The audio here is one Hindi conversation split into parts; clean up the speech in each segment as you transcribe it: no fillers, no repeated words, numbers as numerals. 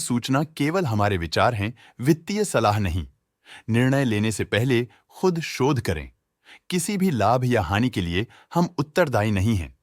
सूचना केवल हमारे विचार हैं, वित्तीय सलाह नहीं। निर्णय लेने से पहले खुद शोध करें। किसी भी लाभ या हानि के लिए हम उत्तरदायी नहीं हैं।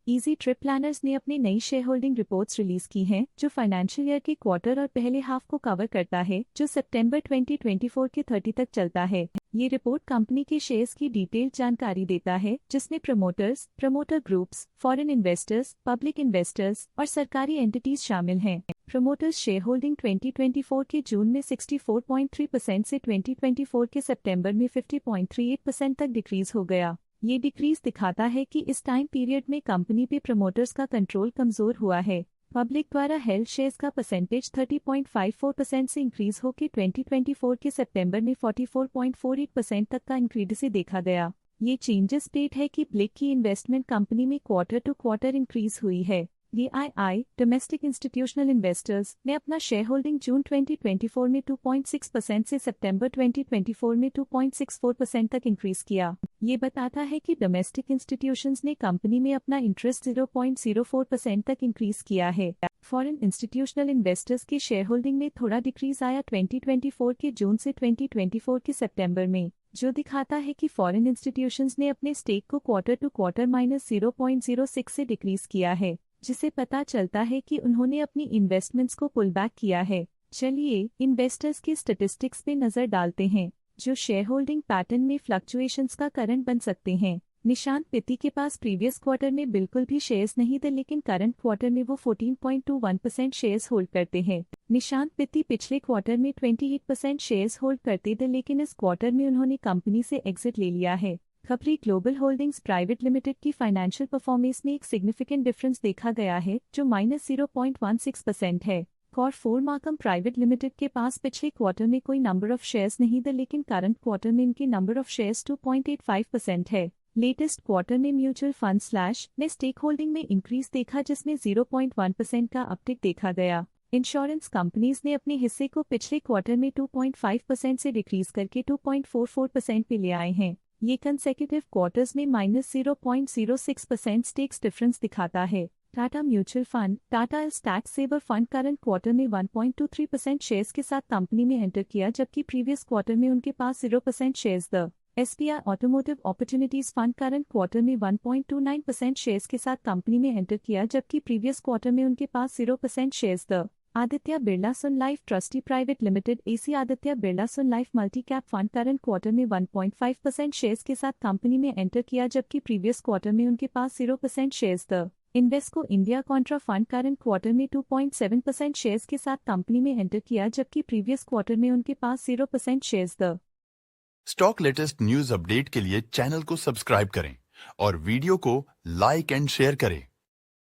इजी ट्रिप प्लानर्स ने अपनी नई शेयर होल्डिंग रिपोर्ट्स रिलीज की हैं, जो फाइनेंशियल ईयर के क्वार्टर और पहले हाफ को कवर करता है, जो सितंबर 2024 के 30 तक चलता है। ये रिपोर्ट कंपनी के शेयर्स की डिटेल्ड जानकारी देता है, जिसमें promoters, promoter groups, foreign investors, public investors और सरकारी एंटिटीज शामिल हैं। प्रमोटर्स शेयर होल्डिंग 2024 के जून में 64.3% से 2024 के सितंबर में 50.38% तक डिक्रीज हो गया। ये डिक्रीज दिखाता है कि इस टाइम पीरियड में कंपनी पे प्रमोटर्स का कंट्रोल कमजोर हुआ है। पब्लिक द्वारा हेल्ड शेयर्स का परसेंटेज 30.54% से इंक्रीज होकर 2024 के सितंबर में 44.48% तक का इंक्रीज देखा गया। ये चेंजेस स्टेट है कि ब्लिक की इन्वेस्टमेंट कंपनी में क्वार्टर टू क्वार्टर इंक्रीज हुई है। DII डोमेस्टिक इंस्टीट्यूशनल इन्वेस्टर्स ने अपना शेयर होल्डिंग जून 2024 में 2.6% से सितंबर 2024 में 2.64% तक इंक्रीज किया। ये बताता है कि डोमेस्टिक इंस्टीट्यूशंस ने कंपनी में अपना इंटरेस्ट 0.04% तक इंक्रीज किया है। फॉरेन इंस्टीट्यूशनल इन्वेस्टर्स की शेयर होल्डिंग में थोड़ा डिक्रीज आया 2024 के जून से 2024 के सितंबर में, जो दिखाता है कि फॉरेन इंस्टीट्यूशंस ने अपने स्टेक को क्वार्टर टू क्वार्टर -0.06 से डिक्रीज किया है, जिसे पता चलता है कि उन्होंने अपनी इन्वेस्टमेंट्स को पुल बैक किया है। चलिए इन्वेस्टर्स की स्टैटिस्टिक्स पे नजर डालते हैं, जो शेयर होल्डिंग पैटर्न में फ्लक्चुएशंस का कारण बन सकते हैं। निशांत पित्ती के पास प्रीवियस क्वार्टर में बिल्कुल भी शेयर्स नहीं थे, लेकिन करंट क्वार्टर में वो 14.21% शेयर्स होल्ड करते हैं। निशांत पित्ती पिछले क्वार्टर में 28% शेयर्स होल्ड करते थे, लेकिन इस क्वार्टर में उन्होंने कंपनी से एग्जिट ले लिया है। खपरी ग्लोबल होल्डिंग्स प्राइवेट लिमिटेड की फाइनेंशियल परफॉर्मेंस में एक सिग्निफिकेंट डिफरेंस देखा गया है, जो -0.16% है। कोर मार्कम प्राइवेट लिमिटेड के पास पिछले क्वार्टर में कोई नंबर ऑफ शेयर्स नहीं थे, लेकिन करंट क्वार्टर में इनकी नंबर ऑफ शेयर्स 2.85% है। लेटेस्ट क्वार्टर में म्यूचुअल फंड स्लैश ने स्टेक होल्डिंग में इंक्रीज देखा, जिसमें 0.1% का अपटिक देखा गया। इंश्योरेंस कंपनीज ने अपने हिस्से को पिछले क्वार्टर में 2.5% से डिक्रीज करके 2.44% पे ले आए हैं। ये कंसेक्यूटिव क्वार्टर्स में -0.06% स्टेक्स डिफरेंस दिखाता है। Tata mutual fund Tata stack saver fund current quarter में 1.23% शेयर्स के साथ कंपनी में एंटर किया, जबकि प्रीवियस क्वार्टर में उनके पास 0% shares the SBI automotive opportunities fund current quarter में 1.29% शेयर्स के साथ कंपनी में एंटर किया, जबकि प्रीवियस क्वार्टर में उनके पास 0% shares the Aditya Birla sun life trustee private limited AC Aditya Birla sun life multi cap fund current quarter में 1.5% शेयर्स के साथ कंपनी में एंटर किया, जबकि प्रीवियस क्वार्टर में उनके पास 0% shares the Invesco India Contra fund current quarter में 2.7% शेयर्स के साथ कंपनी में एंटर किया, जबकि प्रीवियस क्वार्टर में उनके पास 0% shares the stock latest news update के लिए चैनल को सब्सक्राइब करें और वीडियो को लाइक एंड शेयर करें।